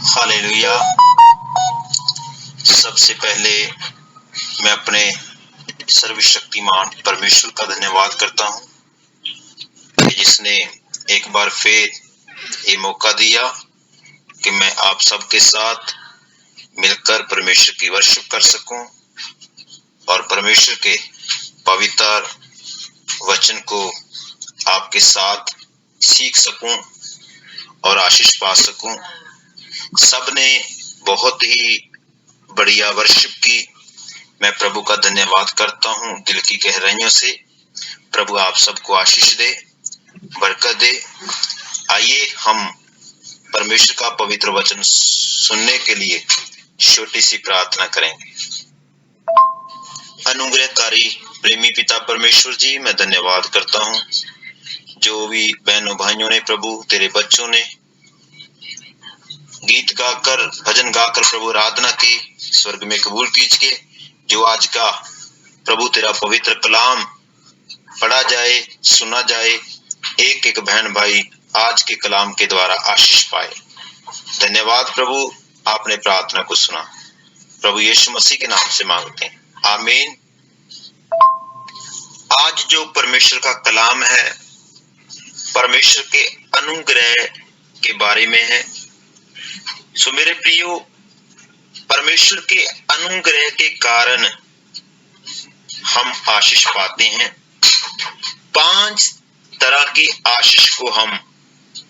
Hallelujah. सबसे पहले मैं अपने सर्वशक्तिमान परमेश्वर का धन्यवाद करता हूँ कि जिसने एक बार फिर ये मौका दिया कि मैं आप सबके साथ मिलकर परमेश्वर की वर्शिप कर सकूं और परमेश्वर के पवित्र वचन को आपके साथ सीख सकूं और आशीष पा सकूं। सबने बहुत ही बढ़िया वर्शिप की। मैं प्रभु का धन्यवाद करता हूं दिल की गहराइयों से। प्रभु आप सबको आशीष दे, बरकत दे। आइए हम परमेश्वर का पवित्र वचन सुनने के लिए छोटी सी प्रार्थना करेंगे। अनुग्रहकारी प्रेमी पिता परमेश्वर जी, मैं धन्यवाद करता हूं जो भी बहनों भाइयों ने, प्रभु तेरे बच्चों ने गीत गाकर, भजन गाकर प्रभु आराधना की, स्वर्ग में कबूल कीजिए। जो आज का प्रभु तेरा पवित्र कलाम पढ़ा जाए, सुना जाए, एक एक बहन भाई आज के कलाम के द्वारा आशीष पाए। धन्यवाद प्रभु, आपने प्रार्थना को सुना। प्रभु यीशु मसीह के नाम से मांगते हैं, आमीन। आज जो परमेश्वर का कलाम है, परमेश्वर के अनुग्रह के बारे में है। सो मेरे प्रियो, परमेश्वर के अनुग्रह के कारण हम आशीष पाते हैं। 5 तरह की आशीष को हम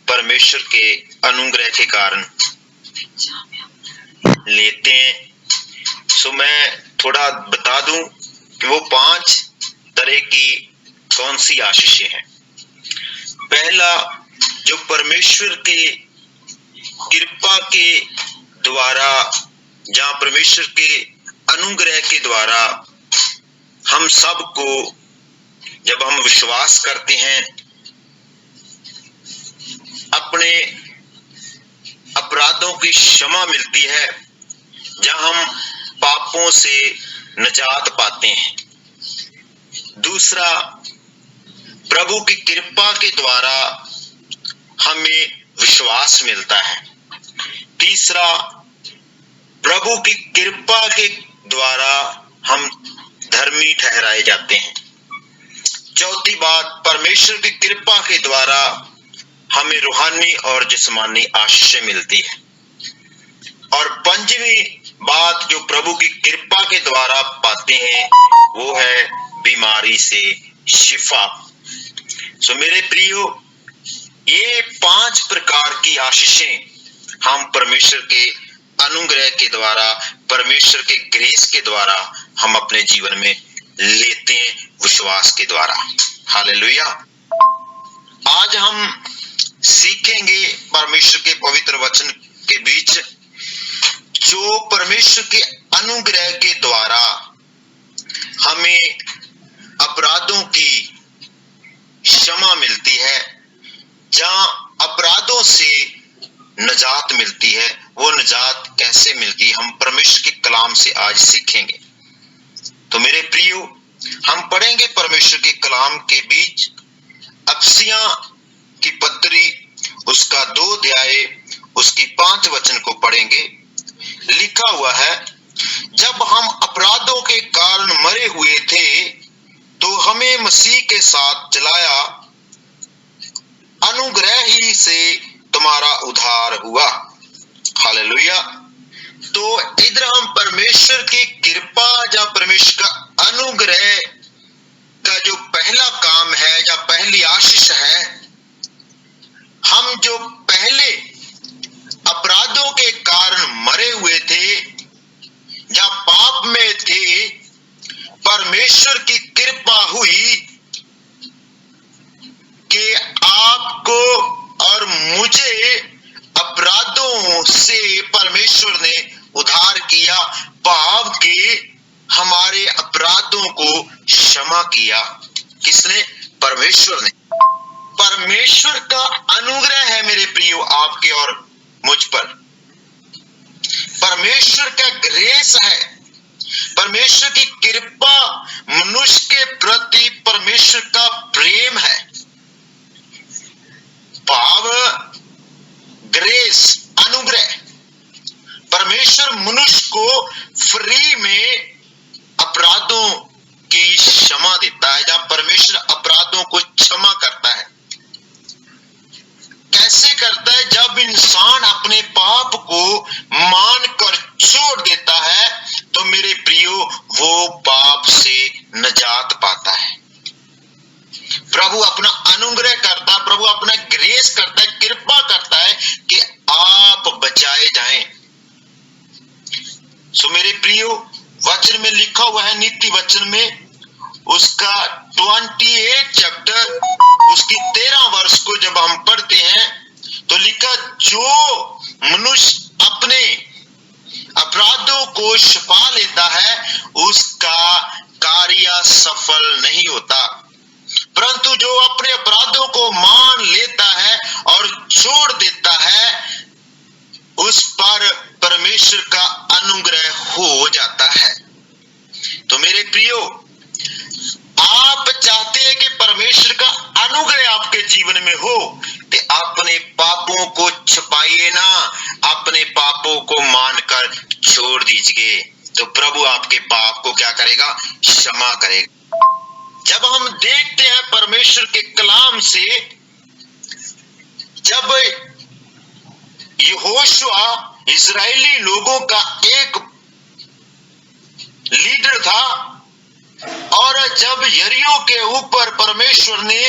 परमेश्वर के अनुग्रह के कारण लेते हैं। सो मैं थोड़ा बता दूं कि वो 5 तरह की कौन सी आशीषें हैं। पहला, जो परमेश्वर के कृपा के द्वारा, जहां परमेश्वर के अनुग्रह के द्वारा हम सबको, जब हम विश्वास करते हैं, अपने अपराधों की क्षमा मिलती है, जहां हम पापों से निजात पाते हैं। दूसरा, प्रभु की कृपा के द्वारा हमें विश्वास मिलता है। तीसरा, प्रभु की कृपा के द्वारा हम धर्मी ठहराए जाते हैं। चौथी बात, परमेश्वर की कृपा के द्वारा हमें रूहानी और जिस्मानी आशीषें मिलती है। और पंचवी बात जो प्रभु की कृपा के द्वारा पाते हैं, वो है बीमारी से शिफा। सो मेरे प्रियो, ये 5 प्रकार की आशीषें हम परमेश्वर के अनुग्रह के द्वारा, परमेश्वर के ग्रेस के द्वारा हम अपने जीवन में लेते हैं, विश्वास के द्वारा। हालेलुया। आज हम सीखेंगे परमेश्वर के पवित्र वचन के बीच, जो परमेश्वर के अनुग्रह के द्वारा हमें अपराधों की क्षमा मिलती है, जहां अपराधों से निजात मिलती है। वो निजात कैसे मिलती है, हम परमेश्वर के कलाम से आज सीखेंगे। तो मेरे प्रियो, हम पढ़ेंगे परमेश्वर के कलाम के बीच अफसियां की पत्री, उसका 2 अध्याय, उसकी 5 वचन को पढ़ेंगे। लिखा हुआ है, जब हम अपराधों के कारण मरे हुए थे, तो हमें मसीह के साथ जलाया, अनुग्रह ही से तुम्हारा उद्धार हुआ। हालेलुया। तो इधर हम परमेश्वर की कृपा या परमेश्वर का अनुग्रह का जो पहला काम है या पहली आशीष है, हम जो पहले अपराधों के कारण मरे हुए थे या पाप में थे, परमेश्वर की कृपा हुई कि आपको और मुझे अपराधों से परमेश्वर ने उद्धार किया, पाप के हमारे अपराधों को क्षमा किया। किसने? परमेश्वर ने। परमेश्वर का अनुग्रह है मेरे प्रियो आपके और मुझ पर। परमेश्वर का ग्रेस है, परमेश्वर की कृपा, मनुष्य के प्रति परमेश्वर का प्रेम है। पावर, ग्रेस, अनुग्रह परमेश्वर मनुष्य को फ्री में अपराधों की क्षमा देता है, जहां परमेश्वर अपराधों को क्षमा करता है। कैसे करता है? जब इंसान अपने पाप को मानकर छोड़ देता है तो मेरे प्रियो वो पाप से निजात पाता है। प्रभु अपना अनुग्रह करता है, प्रभु अपना ग्रेस करता है, कृपा करता है कि आप बचाए जाएं। सो मेरे प्रियो, वचन में लिखा हुआ है, नीति वचन में उसका 28 चैप्टर उसकी 13 वर्ष को जब हम पढ़ते हैं तो लिखा, जो मनुष्य अपने अपराधों को छिपा लेता है उसका कार्य सफल नहीं होता, परंतु जो अपने अपराधों को मान लेता है और छोड़ देता है उस पर परमेश्वर का अनुग्रह हो जाता है। तो मेरे प्रियो, आप चाहते हैं कि परमेश्वर का अनुग्रह आपके जीवन में हो तो अपने पापों को छिपाइए ना, अपने पापों को मानकर छोड़ दीजिए, तो प्रभु आपके पाप को क्या करेगा? क्षमा करेगा। जब हम देखते हैं परमेश्वर के कलाम से, जब यहोशुआ इजरायली लोगों का एक लीडर था और जब यरीहो के ऊपर परमेश्वर ने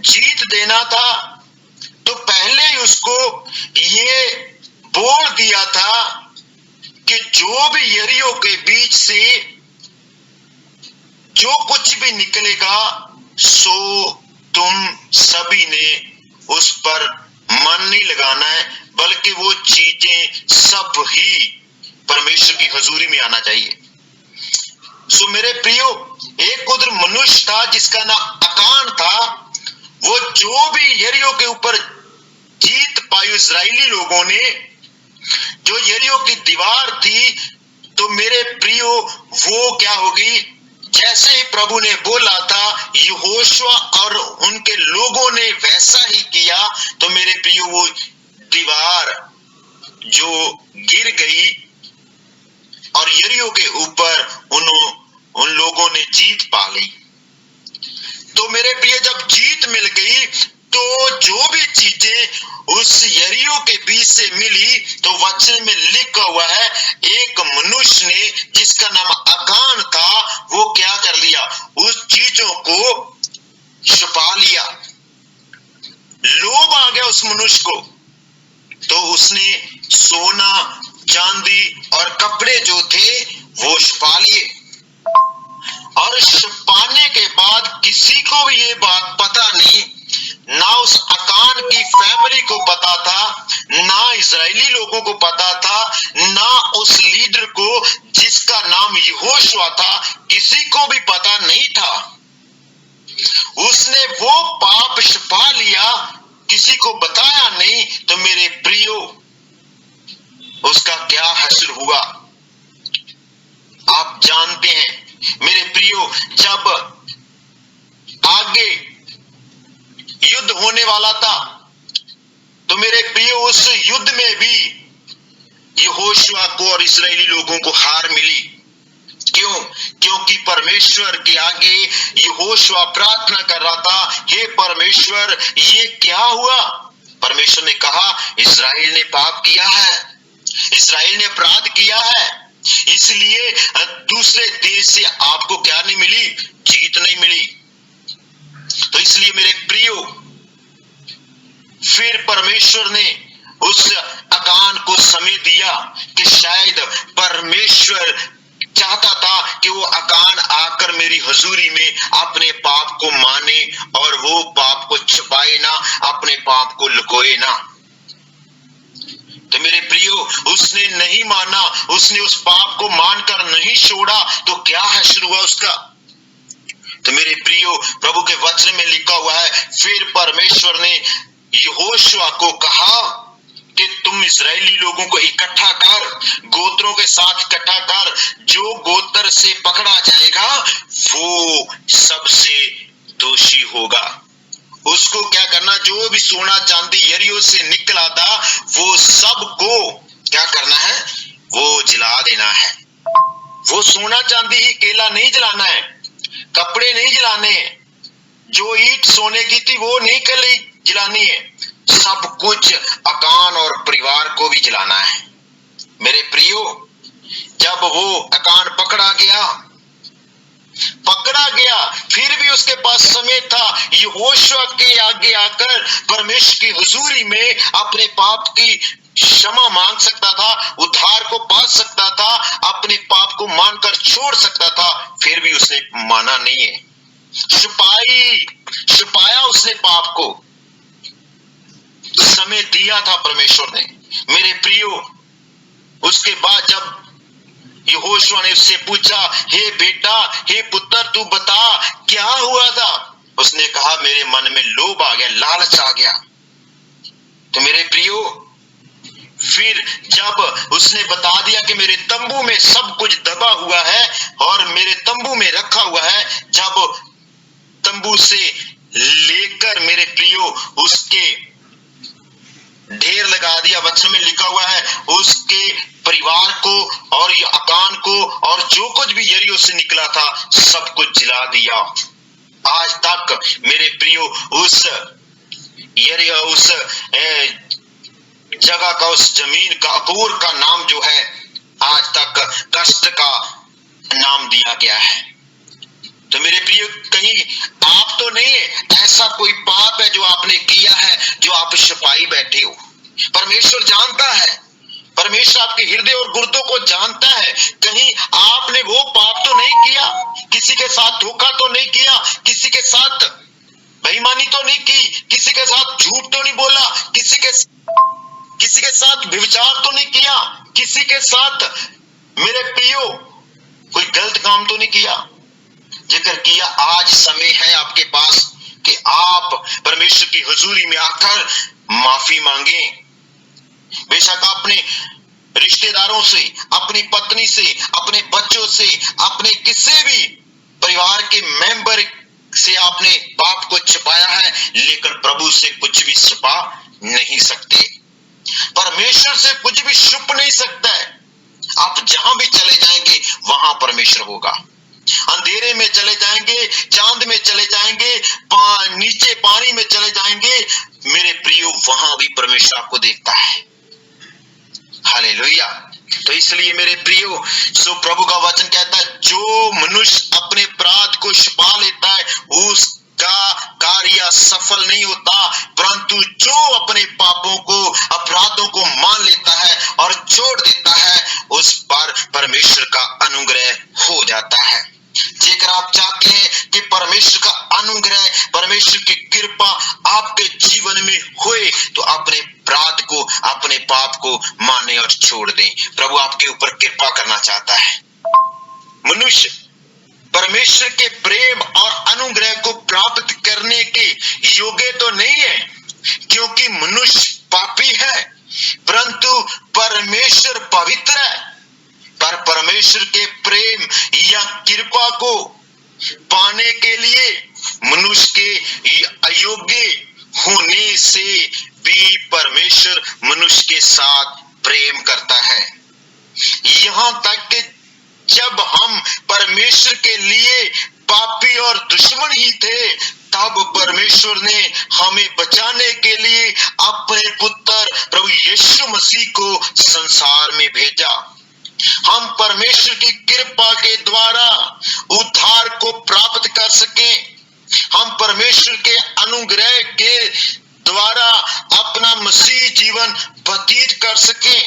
जीत देना था तो पहले ही उसको ये बोल दिया था कि जो भी यरीहो के बीच से जो कुछ भी निकलेगा सो तुम सभी ने उस पर मन नहीं लगाना है, बल्कि वो चीजें सब ही परमेश्वर की हजूरी में आना चाहिए। सो मेरे प्रियो, एक उधर मनुष्य था जिसका नाम अकान था। वो जो भी यरीहो के ऊपर जीत पाई इजरायली लोगों ने, जो यरीहो की दीवार थी, तो मेरे प्रियो वो क्या होगी? जैसे ही प्रभु ने बोला था यहोशुआ और उनके लोगों ने वैसा ही किया, तो मेरे प्रियो वो दीवार जो गिर गई और यरीहो के ऊपर उन लोगों ने जीत पा ली। तो मेरे प्रिय, जब जीत मिल गई तो जो भी चीजें उस यरीहो के बीच से मिली, तो वचन में लिखा हुआ है एक मनुष्य ने जिसका नाम अकान था, वो क्या कर लिया? उस चीजों को छुपा लिया। लोभ आ गया उस मनुष्य को, तो उसने सोना चांदी और कपड़े जो थे वो छुपा लिए। और छुपाने के बाद किसी को भी ये बात पता नहीं, ना उस अकान की फैमिली को पता था, ना इजरायली लोगों को पता था, ना उस लीडर को जिसका नाम यहोशुआ था, किसी को भी पता नहीं था। उसने वो पाप छुपा लिया, किसी को बताया नहीं, तो मेरे प्रियो उसका क्या हश्र हुआ आप जानते हैं। मेरे प्रियो, जब आगे युद्ध होने वाला था तो मेरे प्रियो उस युद्ध में भी यहोशुआ को और इस्राएली लोगों को हार मिली। क्यों? क्योंकि परमेश्वर के आगे यहोशुआ प्रार्थना कर रहा था, हे परमेश्वर ये क्या हुआ? परमेश्वर ने कहा इस्राएल ने पाप किया है, इस्राएल ने अपराध किया है, इसलिए दूसरे देश से आपको क्या नहीं मिली? जीत नहीं मिली। तो इसलिए मेरे प्रियो, फिर परमेश्वर ने उस अकान को समय दिया कि शायद परमेश्वर चाहता था कि वो अकान आकर मेरी हजूरी में अपने पाप को माने और वो पाप को छुपाए ना, अपने पाप को लुकोए ना। तो मेरे प्रियो, उसने नहीं माना, उसने उस पाप को मानकर नहीं छोड़ा, तो क्या हश्र हुआ उसका? तो मेरे प्रियो, प्रभु के वचन में लिखा हुआ है, फिर परमेश्वर ने यहोशुआ को कहा कि तुम इस्राएली लोगों को इकट्ठा कर, गोत्रों के साथ इकट्ठा कर, जो गोत्र से पकड़ा जाएगा वो सबसे दोषी होगा। उसको क्या करना? जो भी सोना चांदी यरीहो से निकला था वो सबको क्या करना है? वो जला देना है। वो सोना चांदी ही केला नहीं जलाना है, कपड़े नहीं जलाने हैं, जो ईंट सोने की थी वो नहीं कली जलानी है, सब कुछ अकान और परिवार को भी जलाना है। मेरे प्रियो, जब वो अकान पकड़ा गया, फिर भी उसके पास समय था यहोशुआ के आगे आकर परमेश्वर की हुजूरी में अपने पाप की क्षमा मांग सकता था, उद्धार को पा सकता था, अपने पाप को मानकर छोड़ सकता था, फिर भी उसने माना नहीं है। छुपाया उसने पाप को। समय दिया था परमेश्वर ने। मेरे प्रियो, उसके बाद जब यहोशुआ ने उससे पूछा, हे बेटा, हे पुत्र, तू बता क्या हुआ था? उसने कहा, मेरे मन में लोभ आ गया, लालच आ गया। तो मेरे प्रियो, फिर जब उसने बता दिया कि मेरे तंबू में सब कुछ दबा हुआ है और मेरे तंबू में रखा हुआ है, जब तंबू से लेकर मेरे प्रियो उसके ढेर लगा दिया, वचन में लिखा हुआ है, उसके परिवार को और अकान को और जो कुछ भी यरीहो से निकला था सब कुछ जला दिया। आज तक मेरे प्रियो उस यरीहो, उस जगह का, उस जमीन का, अकूर का नाम जो है आज तक कष्ट का नाम दिया गया है। तो मेरे प्रियो, कहीं आप तो नहीं है ऐसा कोई पाप है जो आपने किया है जो आप छिपाई बैठे हो? परमेश्वर जानता है, परमेश्वर आपके हृदय और गुर्दों को जानता है। कहीं आपने वो पाप तो नहीं किया, किसी के साथ धोखा तो नहीं किया, किसी के साथ बेईमानी तो नहीं की, किसी के साथ झूठ तो नहीं बोला, किसी के साथ व्यभिचार तो नहीं किया, किसी के साथ मेरे प्रियो कोई गलत काम तो नहीं किया? जिक्र किया, आज समय है आपके पास कि आप परमेश्वर की हुजूरी में आकर माफी मांगे। बेशक अपने रिश्तेदारों से, अपनी पत्नी से, अपने बच्चों से, अपने किसी भी परिवार के मेंबर से आपने पाप को छिपाया है, लेकिन प्रभु से कुछ भी छिपा नहीं सकते। परमेश्वर से कुछ भी छुप नहीं सकता है। आप जहां भी चले जाएंगे वहां परमेश्वर होगा। अंधेरे में चले जाएंगे, चांद में चले जाएंगे, नीचे पानी में चले जाएंगे, मेरे प्रियो वहां भी परमेश्वर आपको देखता है। हालेलुया। तो इसलिए मेरे प्रियो, सो प्रभु का वचन कहता है, जो मनुष्य अपने अपराध को छिपा लेता है उसका कार्य सफल नहीं होता, परंतु जो अपने पापों को, अपराधों को मान लेता है और छोड़ देता है, उस पर परमेश्वर का अनुग्रह हो जाता है। जेकर आप चाहते हैं कि परमेश्वर का अनुग्रह, परमेश्वर की कृपा आपके जीवन में होए, तो अपने अपराध को, अपने पाप को माने और छोड़ दें। प्रभु आपके ऊपर कृपा करना चाहता है। मनुष्य परमेश्वर के प्रेम और अनुग्रह को प्राप्त करने के योग्य तो नहीं है, क्योंकि मनुष्य पापी है, परंतु परमेश्वर पवित्र है। पर परमेश्वर के प्रेम या कृपा को पाने के लिए मनुष्य के अयोग्य होने से भी परमेश्वर मनुष्य के साथ प्रेम करता है। यहां तक कि जब हम परमेश्वर के लिए पापी और दुश्मन ही थे, तब परमेश्वर ने हमें बचाने के लिए अपने पुत्र प्रभु यीशु मसीह को संसार में भेजा। हम परमेश्वर की कृपा के द्वारा उद्धार को प्राप्त कर सकें, हम परमेश्वर के अनुग्रह के द्वारा अपना मसीह जीवन व्यतीत कर सकें।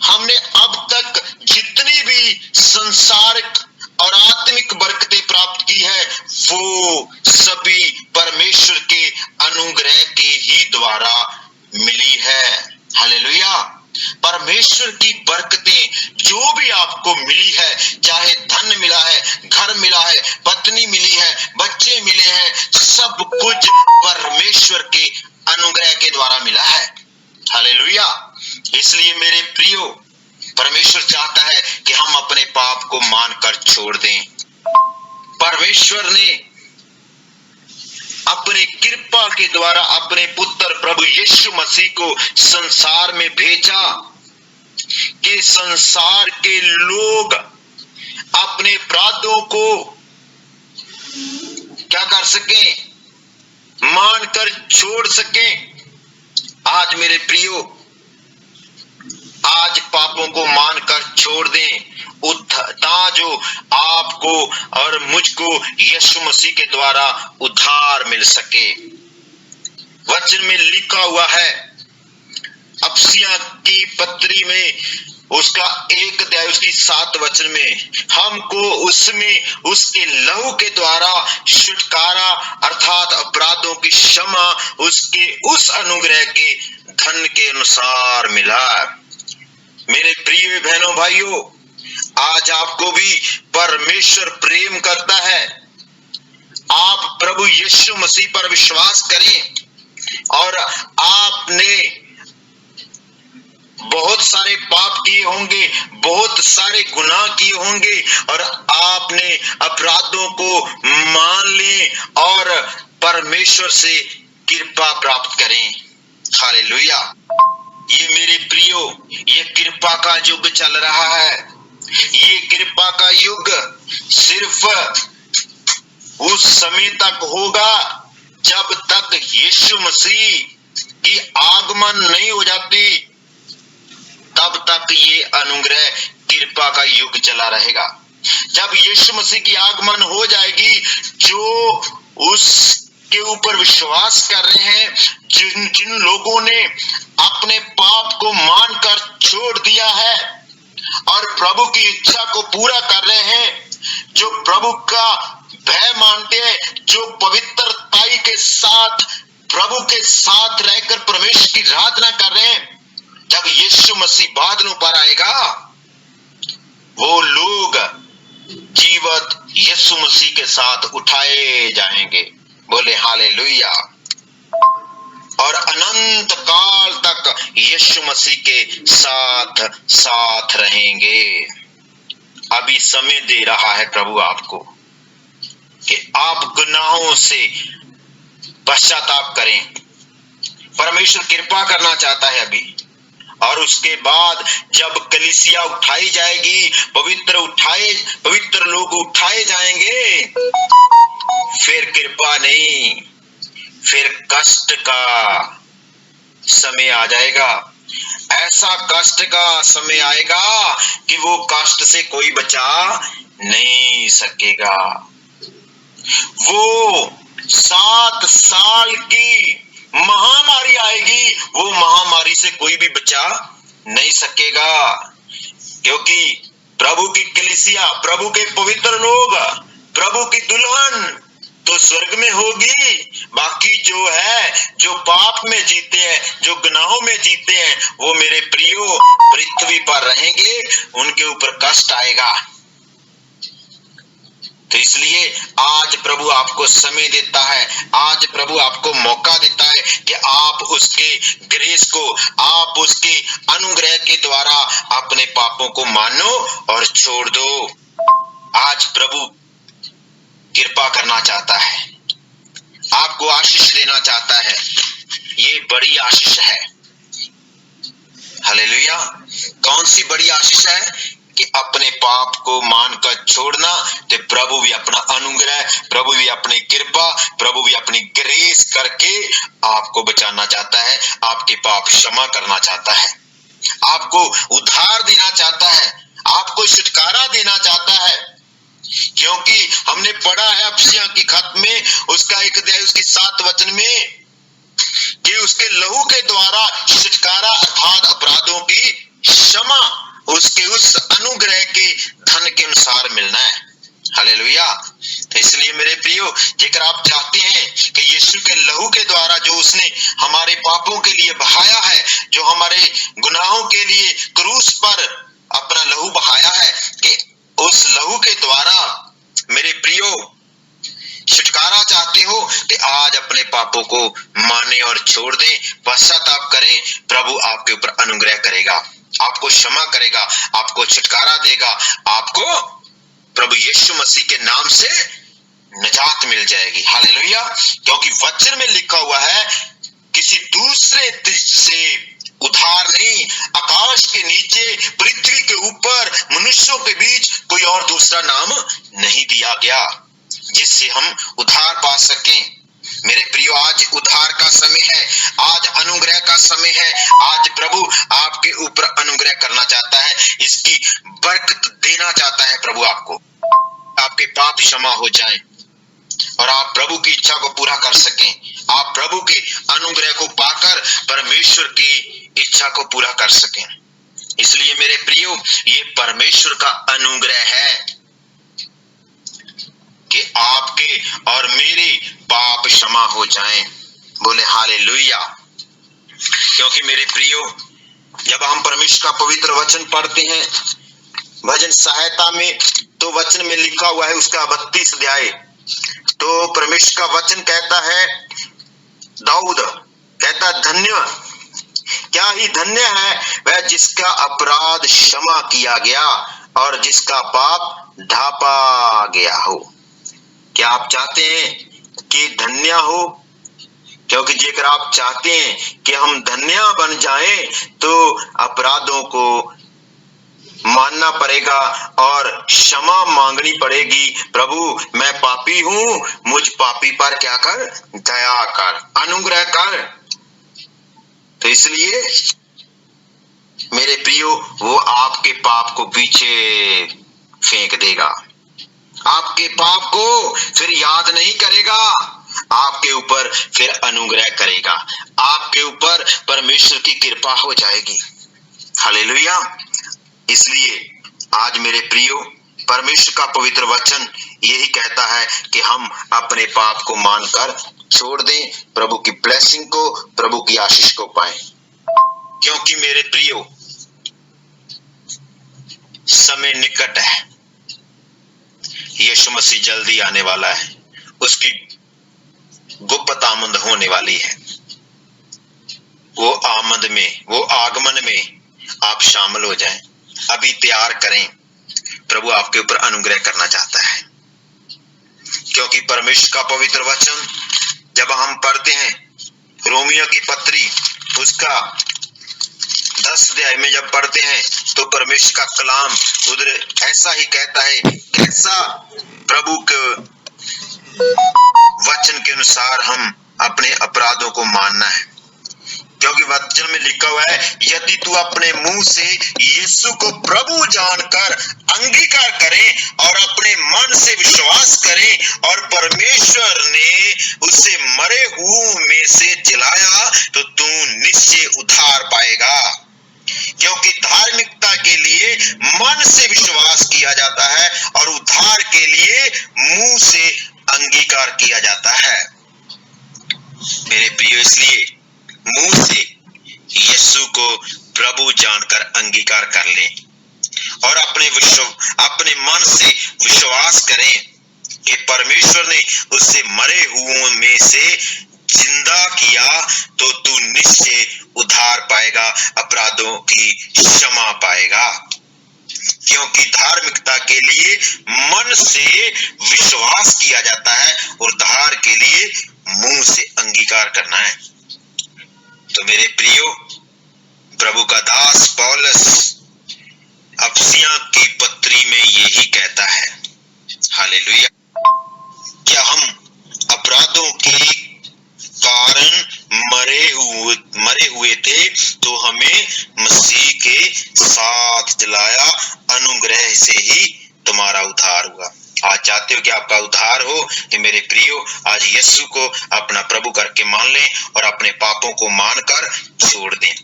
हमने अब तक जितनी भी संसारिक और आत्मिक बरकतें प्राप्त की है, वो सभी परमेश्वर के अनुग्रह के ही द्वारा मिली है। हालेलुया। परमेश्वर की बरकतें जो भी आपको मिली है, चाहे धन मिला है, घर मिला है, पत्नी मिली है, बच्चे मिले हैं, सब कुछ परमेश्वर के अनुग्रह के द्वारा मिला है। हालेलुया। इसलिए मेरे प्रियो, परमेश्वर चाहता है कि हम अपने पाप को मानकर छोड़ दें। परमेश्वर ने अपने कृपा के द्वारा अपने पुत्र प्रभु यीशु यीशु मसीह को संसार में भेजा कि संसार के लोग अपने अपराधों को क्या कर सकें, मानकर छोड़ सकें। आज मेरे प्रियो, आज पापों को मानकर छोड़ दें, जो आपको और मुझको यीशु मसीह के द्वारा उद्धार मिल सके। वचन में लिखा हुआ है अफसियां की पत्री में उसका 1 अध्याय उसकी 7 वचन में, हमको उसमें उसके लहू के द्वारा छुटकारा अर्थात अपराधों की क्षमा उसके उस अनुग्रह के धन के अनुसार मिला। मेरे प्रिय बहनों भाइयों, आज आपको भी परमेश्वर प्रेम करता है। आप प्रभु यीशु मसीह पर विश्वास करें और आपने बहुत सारे पाप किए होंगे, बहुत सारे गुनाह किए होंगे और आपने अपराधों को मान लें और परमेश्वर से कृपा प्राप्त करें। हालेलुया। ये मेरे प्रियो, ये कृपा का युग चल रहा है। ये कृपा का युग सिर्फ उस समय तक होगा जब तक यीशु मसीह की आगमन नहीं हो जाती, तब तक ये अनुग्रह कृपा का युग चला रहेगा। जब यीशु मसीह की आगमन हो जाएगी, जो उसके ऊपर विश्वास कर रहे हैं, जिन लोगों ने अपने पाप को मानकर छोड़ दिया है और प्रभु की इच्छा को पूरा कर रहे हैं, जो प्रभु का भय मानते हैं, जो पवित्रताई के साथ प्रभु के साथ रहकर परमेश्वर की आराधना कर रहे हैं, जब यीशु मसीह बादलों पर आएगा, वो लोग जीवित यीशु मसीह के साथ उठाए जाएंगे। बोले हालेलुया। और अनंत काल तक यीशु मसीह के साथ साथ रहेंगे। अभी समय दे रहा है प्रभु आपको कि आप गुनाहों से पश्चाताप करें। परमेश्वर कृपा करना चाहता है अभी, और उसके बाद जब कलीसिया उठाई जाएगी, पवित्र लोग उठाए जाएंगे, फिर कृपा नहीं, फिर कष्ट का समय आ जाएगा। ऐसा कष्ट का समय आएगा कि वो कष्ट से कोई बचा नहीं सकेगा। वो 7 साल की महामारी आएगी, वो महामारी से कोई भी बचा नहीं सकेगा, क्योंकि प्रभु की कलीसिया, प्रभु के पवित्र लोग, प्रभु की दुल्हन तो स्वर्ग में होगी। बाकी जो है, जो पाप में जीते हैं, जो गुनाहों में जीते हैं, वो मेरे प्रियो पृथ्वी पर रहेंगे, उनके ऊपर कष्ट आएगा। तो इसलिए आज प्रभु आपको समय देता है, आज प्रभु आपको मौका देता है कि आप उसके ग्रेस को, आप उसके अनुग्रह के द्वारा अपने पापों को मानो और छोड़ दो। आज प्रभु कृपा करना चाहता है, आपको आशीष देना चाहता है। ये बड़ी आशीष है। हालेलुया। कौन सी बड़ी आशीष है? कि अपने पाप को मानकर छोड़ना, तो प्रभु भी अपना अनुग्रह, प्रभु भी अपनी कृपा, प्रभु भी अपनी ग्रेस करके आपको बचाना चाहता है, आपके पाप क्षमा करना चाहता है, आपको उद्धार देना चाहता है, आपको छुटकारा देना चाहता है। क्योंकि हमने पढ़ा है अफसियां की खत में उसका 1 अध्याय उसकी 7 वचन में कि उसके लहू के द्वारा छुटकारा अर्थात अपराधों की क्षमा उसके उस अनुग्रह के धन के अनुसार मिलना है। हालेलुया। तो इसलिए मेरे प्रियो, जेकर आप चाहते हैं कि यीशु के लहू के द्वारा जो उसने हमारे पापों के लिए बहाया है, जो हमारे गुनाहों के लिए क्रूस पर अपना लहू बहाया है, कि उस लहू के द्वारा मेरे प्रियो छुटकारा चाहते हो, तो आज अपने पापों को माने और छोड़ दें, पश्चाताप करें। प्रभु आपके ऊपर अनुग्रह करेगा, आपको क्षमा करेगा, आपको छुटकारा देगा, आपको प्रभु यीशु मसीह के नाम से निजात मिल जाएगी। हालेलुया। क्योंकि वचन में लिखा हुआ है किसी दूसरे से उधार नहीं। आकाश के नीचे, पृथ्वी के ऊपर, मनुष्यों के बीच कोई और दूसरा नाम नहीं दिया गया जिससे हम उधार पा सकें। मेरे प्रियो, आज उद्धार का समय है, आज अनुग्रह का समय है। आज प्रभु आपके ऊपर अनुग्रह करना चाहता है, इसकी बरकत देना चाहता है प्रभु आपको। आपके पाप क्षमा हो जाएं और आप प्रभु की इच्छा को पूरा कर सकें। आप प्रभु के अनुग्रह को पाकर परमेश्वर की इच्छा को पूरा कर सकें। इसलिए मेरे प्रियो, ये परमेश्वर का अनुग्रह है कि आपके और मेरे पाप क्षमा हो जाएं। बोले हालेलुया। क्योंकि मेरे प्रियो, जब हम परमेश्वर का पवित्र वचन पढ़ते हैं भजन सहायता में, तो वचन में लिखा हुआ है उसका 32 अध्याय, तो परमेश्वर का वचन कहता है, दाऊद कहता, धन्य, क्या ही धन्य है वह जिसका अपराध क्षमा किया गया और जिसका पाप ढापा गया हो। क्या आप चाहते हैं कि धन्य हो? क्योंकि जेकर आप चाहते हैं कि हम धन्य बन जाएं, तो अपराधों को मानना पड़ेगा और क्षमा मांगनी पड़ेगी। प्रभु, मैं पापी हूं, मुझ पापी पर क्या कर? दया कर, अनुग्रह कर। तो इसलिए मेरे प्रियो, वो आपके पाप को पीछे फेंक देगा, आपके पाप को फिर याद नहीं करेगा, आपके ऊपर फिर अनुग्रह करेगा, आपके ऊपर परमेश्वर की कृपा हो जाएगी। हालेलुया। इसलिए आज मेरे प्रियो, परमेश्वर का पवित्र वचन यही कहता है कि हम अपने पाप को मानकर छोड़ दें, प्रभु की ब्लेसिंग को, प्रभु की आशीष को पाएं। क्योंकि मेरे प्रियो, समय निकट है, यीशु मसीह जल्दी आने वाला है, उसकी गुप्त आमद होने वाली है। वो आमद में, वो आगमन में आप शामिल हो जाएं, अभी तैयार करें। प्रभु आपके ऊपर अनुग्रह करना चाहता है। क्योंकि परमेश्वर का पवित्र वचन जब हम पढ़ते हैं, रोमियो की पत्री उसका 10 अध्याय में जब पढ़ते हैं, तो परमेश्वर का कलाम उधर ऐसा ही कहता है, कैसा प्रभु के वचन के अनुसार हम अपने अपराधों को मानना है। क्योंकि वचन में लिखा हुआ है, यदि तू अपने मुंह से यीशु को प्रभु जानकर अंगीकार करे और अपने मन से विश्वास करे और परमेश्वर ने उसे मरे हुओं में से जिलाया, तो तू निश्चय उद्धार पाएगा। क्योंकि धार्मिकता के लिए मन से विश्वास किया जाता है और उद्धार के लिए मुंह से अंगीकार किया जाता है। मेरे प्रियो, इसलिए मुंह से यीशु को प्रभु जानकर अंगीकार कर लें और अपने मन से विश्वास करें कि परमेश्वर ने उससे मरे हुओं में से जिंदा किया, तो तू निश्चय उद्धार पाएगा, अपराधों की क्षमा पाएगा। क्योंकि धार्मिकता के लिए मन से विश्वास किया जाता है और उद्धार के लिए मुंह से अंगीकार करना है। तो मेरे प्रियो, प्रभु का दास पौलुस अफसियों की पत्री में यही कहता है, हालेलुया। क्या हम अपराधों के कारण मरे हुए थे, तो हमें मसीह के साथ जलाया, अनुग्रह से ही तुम्हारा उद्धार हुआ। आज चाहते हो कि आपका उद्धार हो, कि मेरे प्रियो आज यीशु को अपना प्रभु करके मान लें और अपने पापों को मानकर छोड़ दें।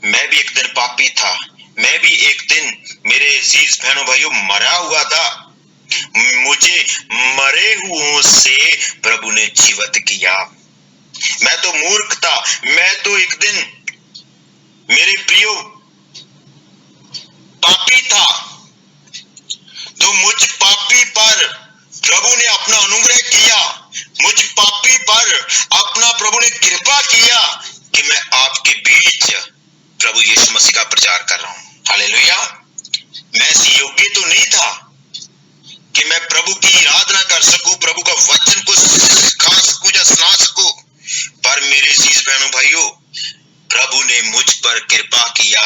मैं भी एक दिन पापी था, मैं भी एक दिन मेरे अजीज बहनों भाइयों मरा हुआ था। मुझे मरे हुओं से प्रभु ने जीवित किया। मैं तो मूर्ख था, मैं तो एक दिन मेरे प्रियो पापी था, तो मुझ पापी पर प्रभु ने अपना अनुग्रह किया, मुझ पापी पर अपना प्रभु ने कृपा किया कि मैं आपके बीच प्रभु यीशु मसीह का प्रचार कर रहा हूं। हालेलुया। मैं इस योग्य तो नहीं था कि मैं प्रभु की आराधना कर सकूं, प्रभु का वचन को खा सकूं या सुना सकूं, पर मेरे अजीज बहनों भाइयों, प्रभु ने मुझ पर कृपा किया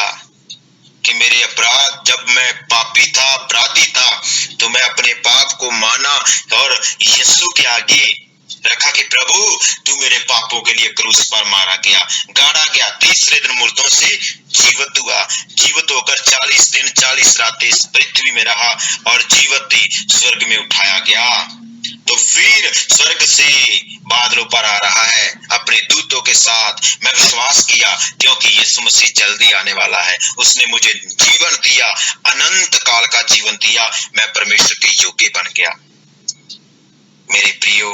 कि मेरे अपराध, जब मैं पापी था, अपराधी था, तो मैं अपने पाप को माना और यीशु के आगे रखा कि प्रभु तू मेरे पापों के लिए क्रूस पर मारा गया, गाड़ा गया, तीसरे दिन मुर्दों से जीवित हुआ, जीवित होकर 40 दिन 40 रातें इस पृथ्वी में रहा और जीवित ही स्वर्ग में उठाया गया। तो फिर स्वर्ग से बादलों पर आ रहा है अपने दूतों के साथ। मैं विश्वास किया क्योंकि यीशु मसीह जल्दी आने वाला है। उसने मुझे जीवन दिया, अनंत काल का जीवन दिया, मैं परमेश्वर के योग्य बन गया। मेरे प्रियो,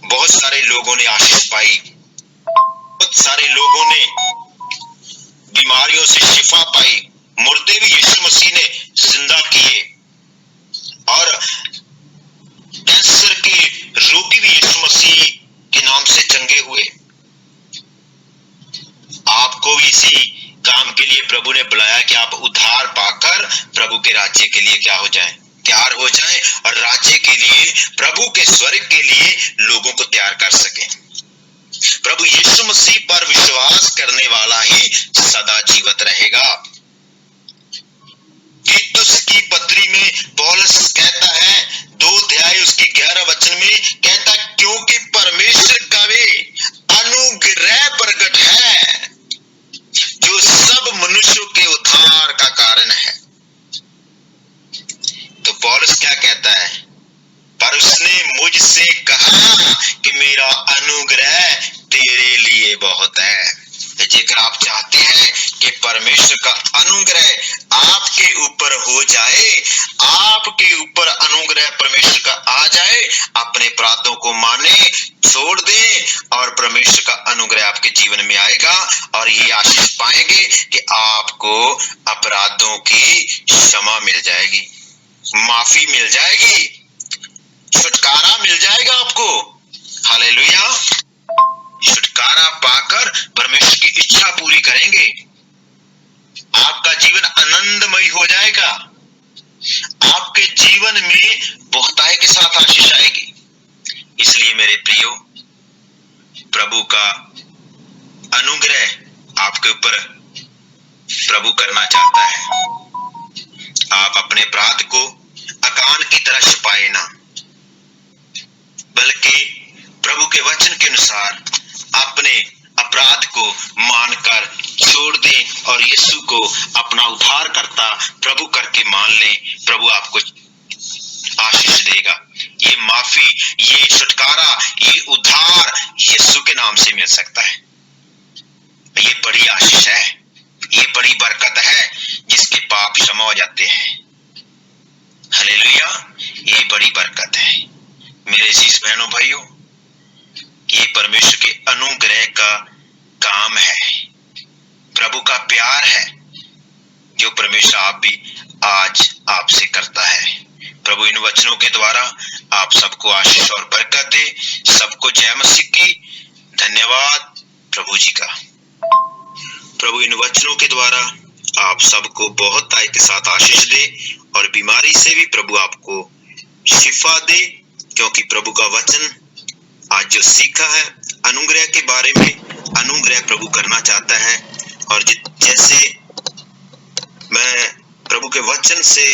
बहुत सारे लोगों ने आशीष पाई, बहुत सारे लोगों ने बीमारियों से शिफा पाई, मुर्दे भी यीशु मसीह ने जिंदा किए और कैंसर के रोगी भी यीशु मसीह के नाम से चंगे हुए। आपको भी इसी काम के लिए प्रभु ने बुलाया कि आप उद्धार पाकर प्रभु के राज्य के लिए क्या हो जाएं, तैयार हो जाएं और राज्य के लिए, प्रभु के स्वर्ग के लिए लोगों को तैयार कर सकें। प्रभु यीशु मसीह पर विश्वास करने वाला ही सदा जीवित रहेगा। तीतुस की पत्री में पौलुस कहता है, 2 अध्याय उसकी 11 वचन में कहता, क्योंकि परमेश्वर का वे अनुग्रह प्रकट है जो सब मनुष्यों के उद्धार का कारण है। तो पौलुस क्या कहता है, पर उसने मुझसे कहा कि मेरा अनुग्रह तेरे लिए बहुत है। जेकर आप चाहते हैं कि परमेश्वर का अनुग्रह आपके ऊपर हो जाए, आपके ऊपर अनुग्रह परमेश्वर का आ जाए, अपने अपराधों को माने, छोड़ दें और परमेश्वर का अनुग्रह आपके जीवन में आएगा और ये आशीष पाएंगे कि आपको अपराधों की क्षमा मिल जाएगी, माफी मिल जाएगी, छुटकारा मिल जाएगा आपको। हालेलुया। छुटकारा पाकर परमेश्वर की इच्छा पूरी करेंगे, आपका जीवन आनंदमय हो जाएगा, आपके जीवन में बहुतायत के साथ आशीष आएगी। इसलिए मेरे प्रियो, प्रभु का अनुग्रह आपके ऊपर प्रभु करना चाहता है। आप अपने अपराध को अकान की तरह छिपाए ना, बल्कि प्रभु के वचन के अनुसार अपने अपराध को मानकर छोड़ दें और यीशु को अपना उद्धार करता प्रभु करके मान लें। प्रभु आपको आशीष देगा। ये माफी, ये छुटकारा, ये उद्धार यीशु के नाम से मिल सकता है। ये बड़ी आशीष है, ये बड़ी बरकत है जिसके पाप क्षमा हो जाते हैं। हालेलुया। ये बड़ी बरकत है मेरे अजीज बहनों भाइयों। ये परमेश्वर के अनुग्रह का काम है, प्रभु का प्यार है जो परमेश्वर आप भी आज आपसे करता है। प्रभु इन वचनों के द्वारा आप सबको आशीष और बरकत दे। सबको जय मसीह की। धन्यवाद प्रभु जी का। प्रभु इन वचनों के द्वारा आप सबको बहुत ताकत के साथ आशीष दे और बीमारी से भी प्रभु आपको शिफा दे, क्योंकि प्रभु का वचन आज जो सीखा है अनुग्रह के बारे में, अनुग्रह प्रभु करना चाहता है। और जैसे मैं प्रभु के वचन से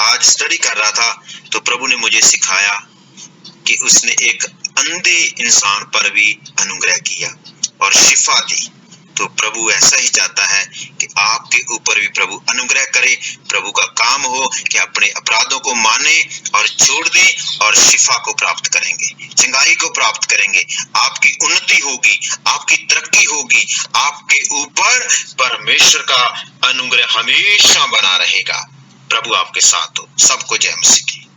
आज स्टडी कर रहा था तो प्रभु ने मुझे सिखाया कि उसने एक अंधे इंसान पर भी अनुग्रह किया और शिफा दी। तो प्रभु ऐसा ही चाहता है कि आपके ऊपर भी प्रभु अनुग्रह करे। प्रभु का काम हो कि अपने अपराधों को माने और छोड़ दें और शिफा को प्राप्त करेंगे, चंगाई को प्राप्त करेंगे। आपकी उन्नति होगी, आपकी तरक्की होगी, आपके ऊपर परमेश्वर का अनुग्रह हमेशा बना रहेगा। प्रभु आपके साथ हो। सबको जय मसीह की।